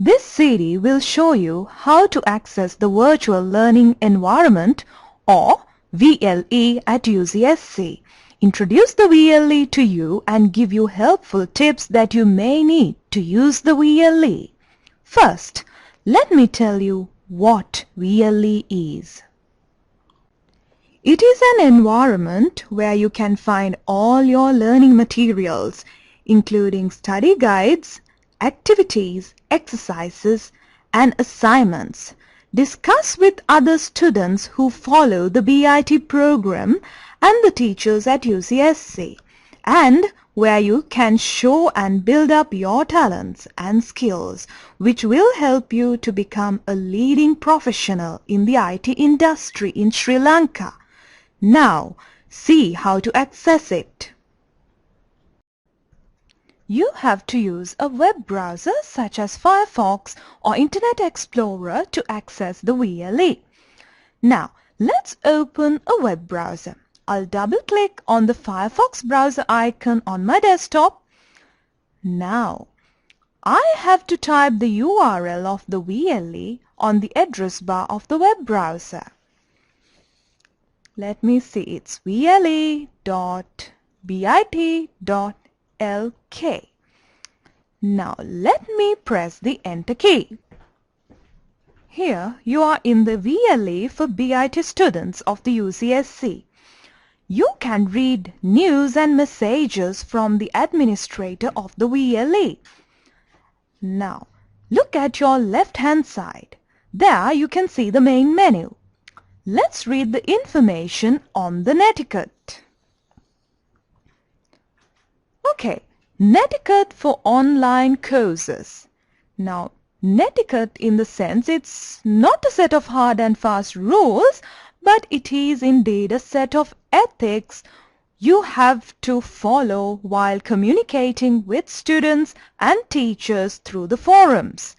This CD will show you how to access the Virtual Learning Environment or VLE at UCSC, introduce the VLE to you and give you helpful tips that you may need to use the VLE. First, let me tell you what VLE is. It is an environment where you can find all your learning materials, including study guides, activities, exercises, and assignments. Discuss with other students who follow the BIT program and the teachers at UCSC, and where you can show and build up your talents and skills, which will help you to become a leading professional in the IT industry in Sri Lanka. Now, see how to access it. You have to use a web browser such as Firefox or Internet Explorer to access the VLE. Now, let's open a web browser. I'll double-click on the Firefox browser icon on my desktop. Now, I have to type the URL of the VLE on the address bar of the web browser. Let me see, it's vle.bit.lk. Now let me press the Enter key. Here you are in the VLE for BIT students of the UCSC. You can read news and messages from the administrator of the VLE. Now look at your left-hand side. There you can see the main menu. Let's read the information on the netiquette. Okay, netiquette for online courses. Now, netiquette in the sense it's not a set of hard and fast rules, but it is indeed a set of ethics you have to follow while communicating with students and teachers through the forums.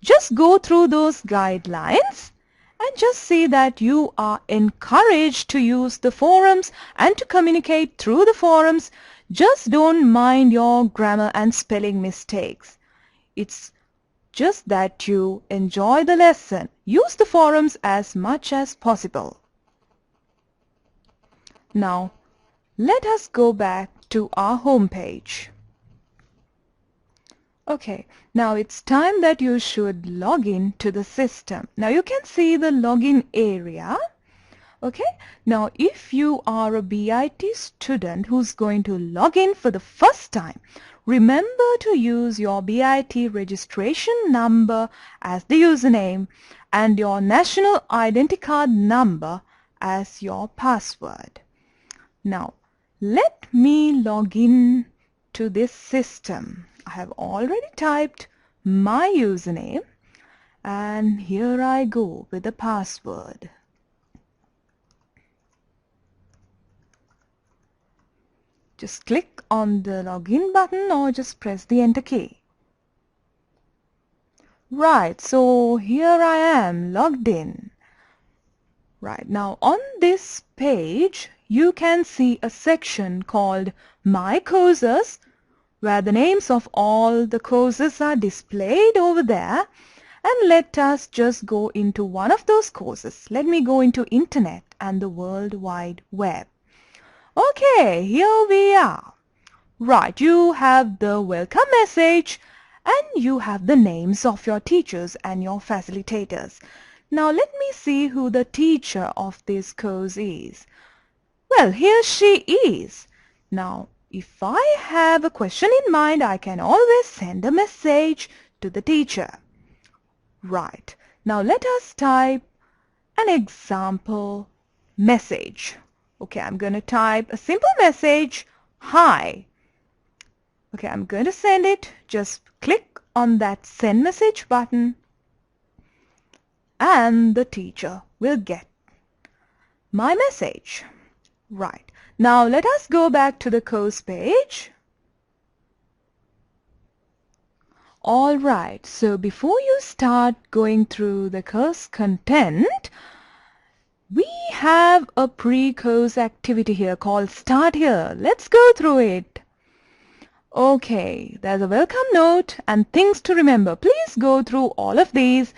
Just go through those guidelines and just see that you are encouraged to use the forums and to communicate through the forums. Just don't mind your grammar and spelling mistakes. It's just that you enjoy the lesson. Use the forums as much as possible. Now, let us go back to our home page. Okay, now it's time that you should log in to the system. Now you can see the login area. Okay, now if you are a BIT student who's going to log in for the first time, remember to use your BIT registration number as the username and your national identity card number as your password. Now, let me log in to this system. I have already typed my username and here I go with the password. Just click on the login button or just press the enter key. Right, so here I am logged in. Right, now on this page you can see a section called My Courses, where the names of all the courses are displayed over there. And let us just go into one of those courses. Let me go into Internet and the World Wide Web. Okay, here we are. Right, you have the welcome message and you have the names of your teachers and your facilitators. Now let me see who the teacher of this course is. Well, here she is. Now, if I have a question in mind, I can always send a message to the teacher. Right, now let us type an example message. Okay, I'm going to type a simple message, hi. Okay, I'm going to send it. Just click on that send message button and the teacher will get my message. Right, now let us go back to the course page. Alright, so before you start going through the course content, we have a pre-course activity here called Start Here. Let's go through it. Okay, there's a welcome note and things to remember. Please go through all of these,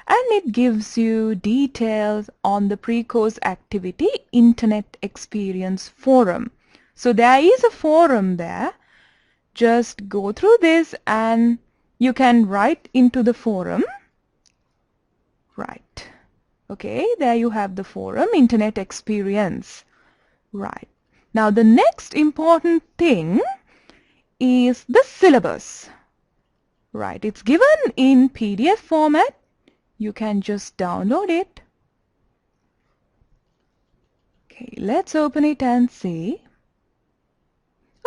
and it gives you details on the pre-course activity Internet Experience Forum. So there is a forum there. Just go through this and you can write into the forum. Right. Okay, there you have the forum Internet Experience. Right. Now the next important thing is the syllabus. Right, it's given in PDF format. You can just download it. Okay, let's open it and see.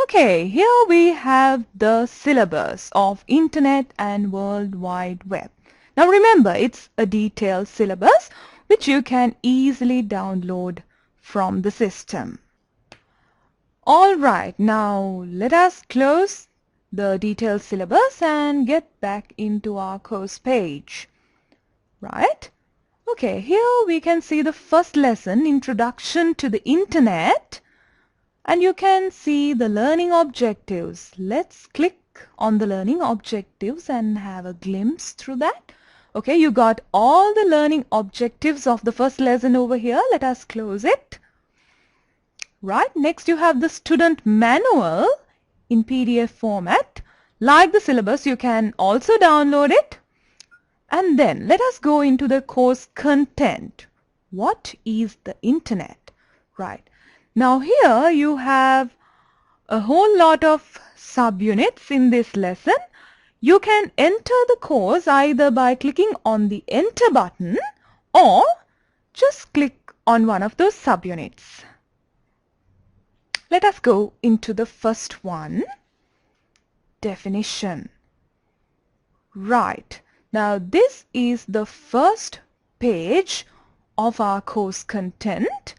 Okay, here we have the syllabus of Internet and World Wide Web. Now remember, it's a detailed syllabus which you can easily download from the system. Alright, now let us close the detailed syllabus and get back into our course page. Right? Okay, here we can see the first lesson, Introduction to the Internet. And you can see the learning objectives. Let's click on the learning objectives and have a glimpse through that. Okay, you got all the learning objectives of the first lesson over here. Let us close it. Right, next you have the student manual in PDF format. Like the syllabus, you can also download it. And then let us go into the course content. What is the Internet? Right. Now here you have a whole lot of subunits in this lesson. You can enter the course either by clicking on the Enter button or just click on one of those subunits. Let us go into the first one, definition. Right. Now this is the first page of our course content.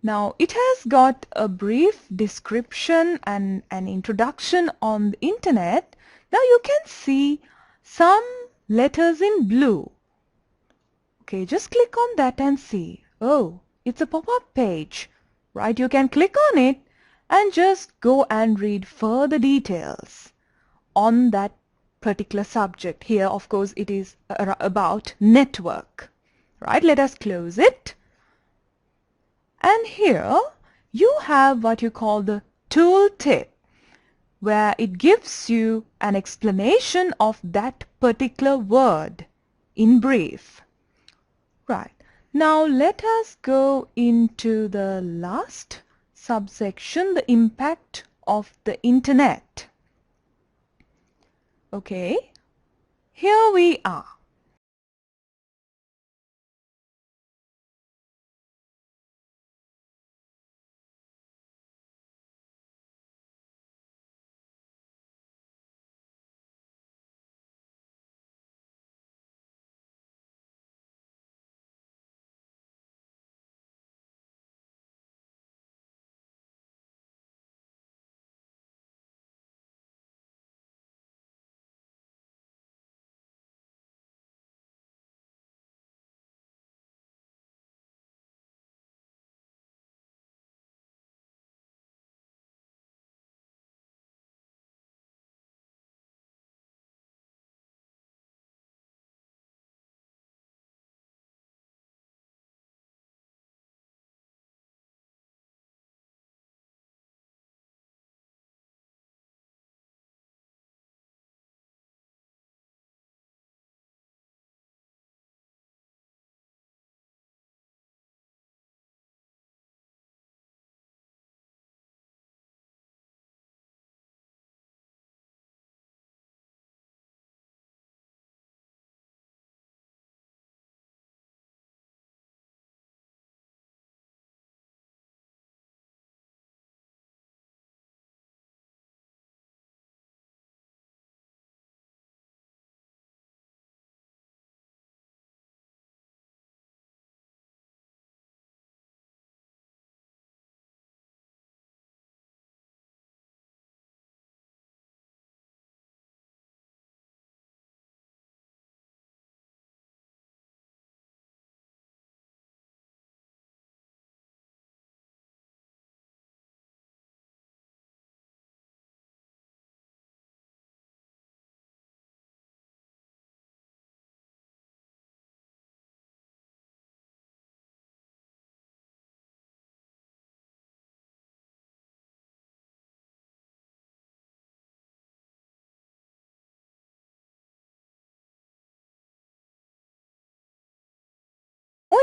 Now it has got a brief description and an introduction on the Internet. Now you can see some letters in blue. Okay, just click on that and see. Oh, it's a pop-up page. Right, you can click on it and just go and read further details on that particular subject. Here, of course, it is about network. Right, let us close it. And here you have what you call the tooltip, where it gives you an explanation of that particular word in brief. Right. Now let us go into the last subsection, the impact of the Internet. Okay, here we are.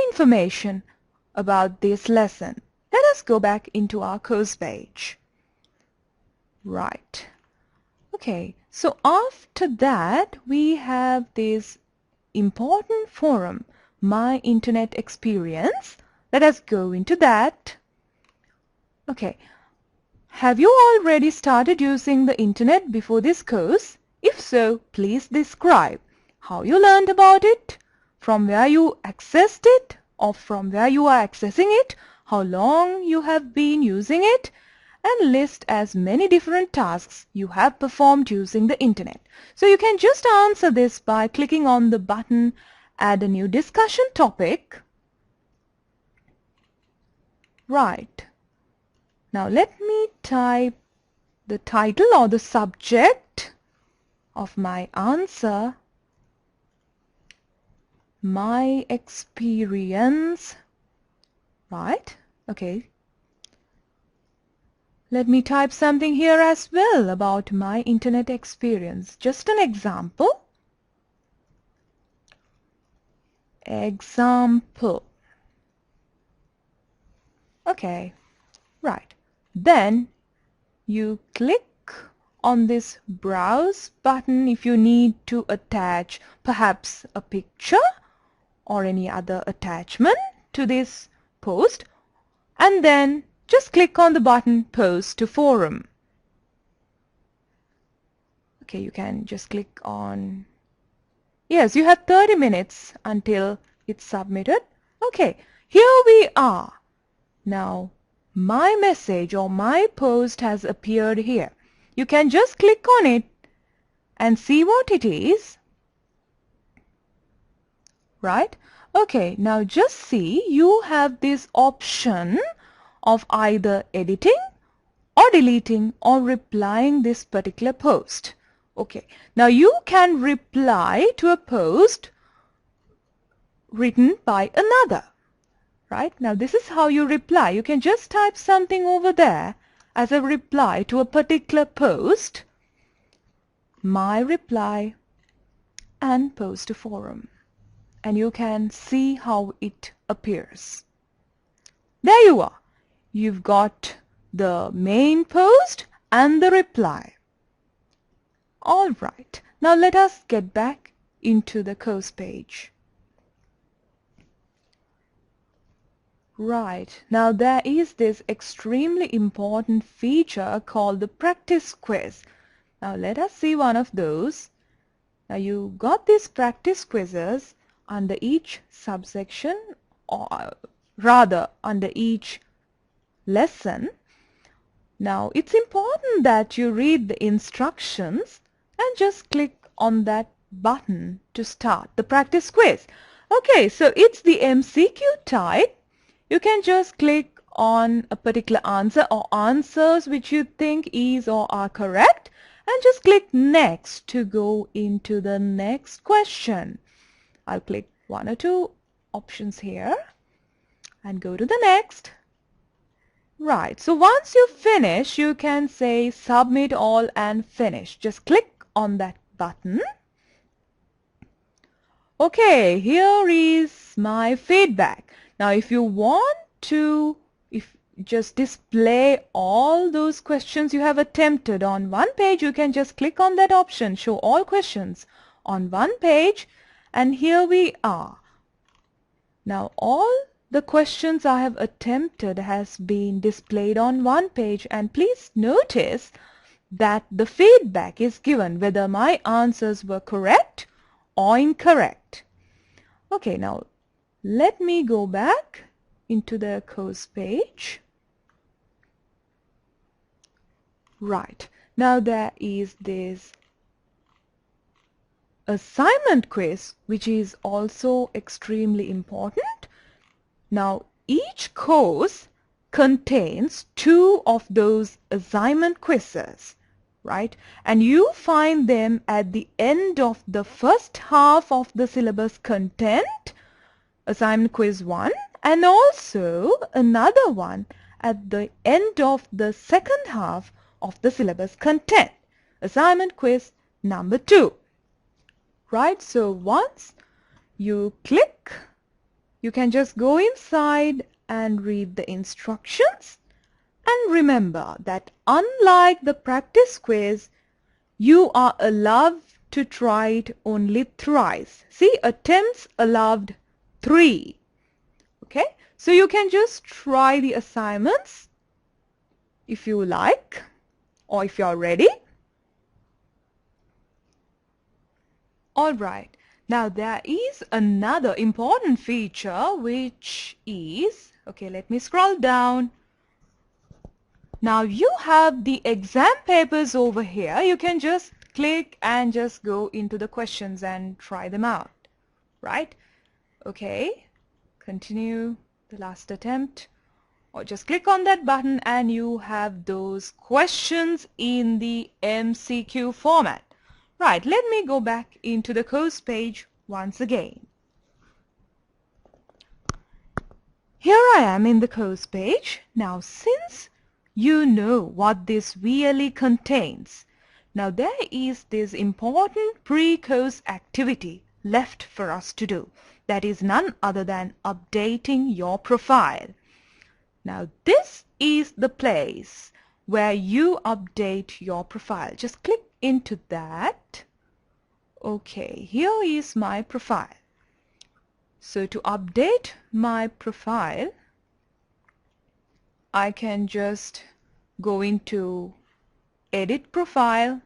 information about this lesson, let us go back into our course page. Right. Okay, so after that we have this important forum, My Internet Experience. Let us go into that. Okay, have you already started using the internet before this course? If so, please describe how you learned about it, from where you accessed it or from where you are accessing it, how long you have been using it, and list as many different tasks you have performed using the internet. So you can just answer this by clicking on the button Add a new discussion topic. Right. Now let me type the title or the subject of my answer, my experience. Right. Okay. Let me type something here as well about my internet experience. Just an example. Example. Okay, right. Then you click on this browse button if you need to attach perhaps a picture or any other attachment to this post, and then just click on the button Post to Forum. Okay, you can just click on, yes, you have 30 minutes until it's submitted. Okay, here we are. Now my message or my post has appeared here. You can just click on it and see what it is. Right? Okay, now just see you have this option of either editing or deleting or replying this particular post. Okay, now you can reply to a post written by another. Right? Now this is how you reply. You can just type something over there as a reply to a particular post, my reply, and post to forum. And you can see how it appears. There you are. You've got the main post and the reply. All right. Now let us get back into the course page. Right. Now there is this extremely important feature called the practice quiz. Now let us see one of those. Now you got these practice quizzes under each subsection, or rather under each lesson. Now it's important that you read the instructions and just click on that button to start the practice quiz. Okay, so it's the MCQ type. You can just click on a particular answer or answers which you think is or are correct, and just click next to go into the next question. I'll click one or two options here and go to the next. Right, so once you finish, you can say submit all and finish. Just click on that button. Okay, here is my feedback. Now if you want to just display all those questions you have attempted on one page, you can just click on that option, show all questions on one page, and here we are. Now all the questions I have attempted has been displayed on one page, and please notice that the feedback is given whether my answers were correct or incorrect. Okay, now let me go back into the course page. Right, now there is this assignment quiz which is also extremely important. Now each course contains 2 of those assignment quizzes, right? And you find them at the end of the first half of the syllabus content, assignment quiz 1, and also another one at the end of the second half of the syllabus content, assignment quiz number 2. Right, so once you click You can just go inside and read the instructions. And remember that unlike the practice quiz, you are allowed to try it only thrice. See, attempts allowed 3. Okay, so you can just try the assignments if you like or if you are ready. Alright, now there is another important feature which is, okay, let me scroll down. Now you have the exam papers over here. You can just click and just go into the questions and try them out, right? Okay, continue the last attempt, or just click on that button and you have those questions in the MCQ format. Right, let me go back into the course page once again. Here I am in the course page. Now since you know what this VLE contains, now there is this important pre-course activity left for us to do. That is none other than updating your profile. Now this is the place where you update your profile. Just click into that. Okay, here is my profile. So to update my profile, I can just go into Edit Profile.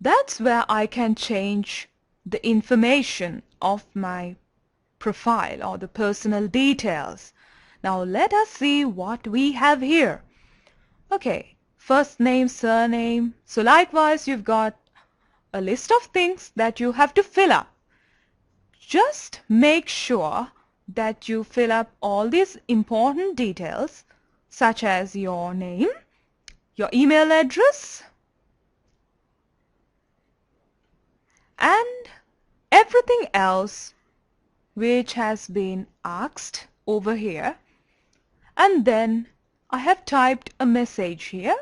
That's where I can change the information of my profile or the personal details. Now let us see what we have here. Okay, first name, surname. So likewise, you've got a list of things that you have to fill up. Just make sure that you fill up all these important details such as your name, your email address, and everything else which has been asked over here. And then I have typed a message here.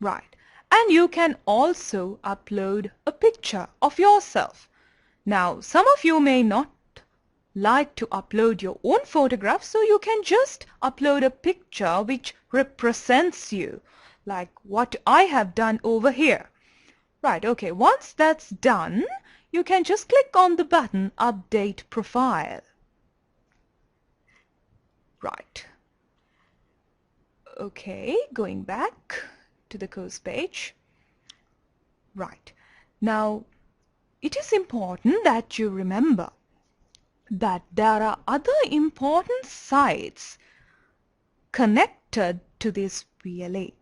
Right. And you can also upload a picture of yourself. Now, some of you may not like to upload your own photograph, so you can just upload a picture which represents you, like what I have done over here. Right, okay, once that's done, you can just click on the button Update Profile. Right. Okay, going back to the course page. Right. Now, it is important that you remember that there are other important sites connected to this VLE.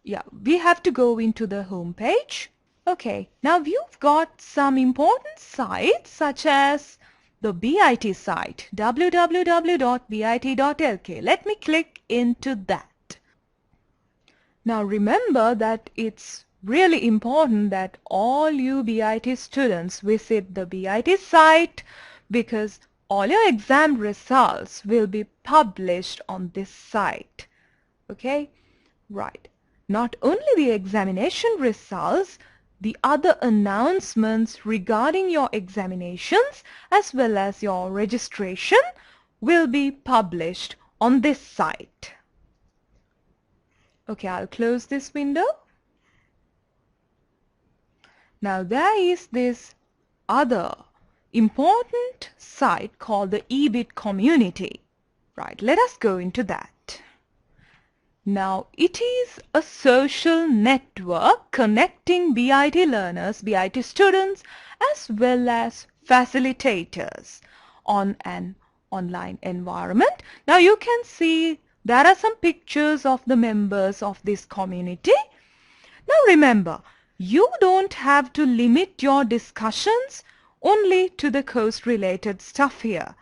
Yeah, we have to go into the home page. Okay, now you've got some important sites such as the BIT site, www.bit.lk. Let me click into that. Now remember that it's really important that all you BIT students visit the BIT site, because all your exam results will be published on this site. Okay, right. Not only the examination results, the other announcements regarding your examinations as well as your registration will be published on this site. Okay, I'll close this window. Now there is this other important site called the EBIT community. Right, let us go into that. Now it is a social network connecting BIT learners, BIT students as well as facilitators on an online environment. Now you can see there are some pictures of the members of this community. Now remember, you don't have to limit your discussions only to the course related stuff here.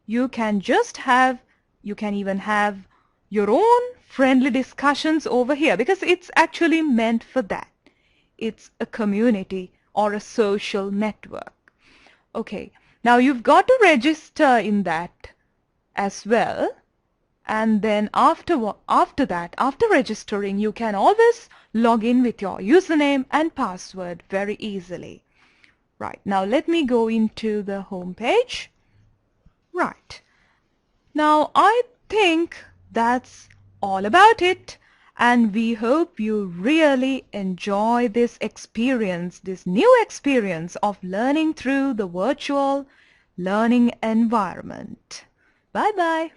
You can even have your own friendly discussions over here, because it's actually meant for that. It's a community or a social network. Okay, now you've got to register in that as well. And then after registering, you can always log in with your username and password very easily. Right, now let me go into the home page. Right, now I think that's all about it, and we hope you really enjoy this experience, this new experience of learning through the virtual learning environment. Bye bye.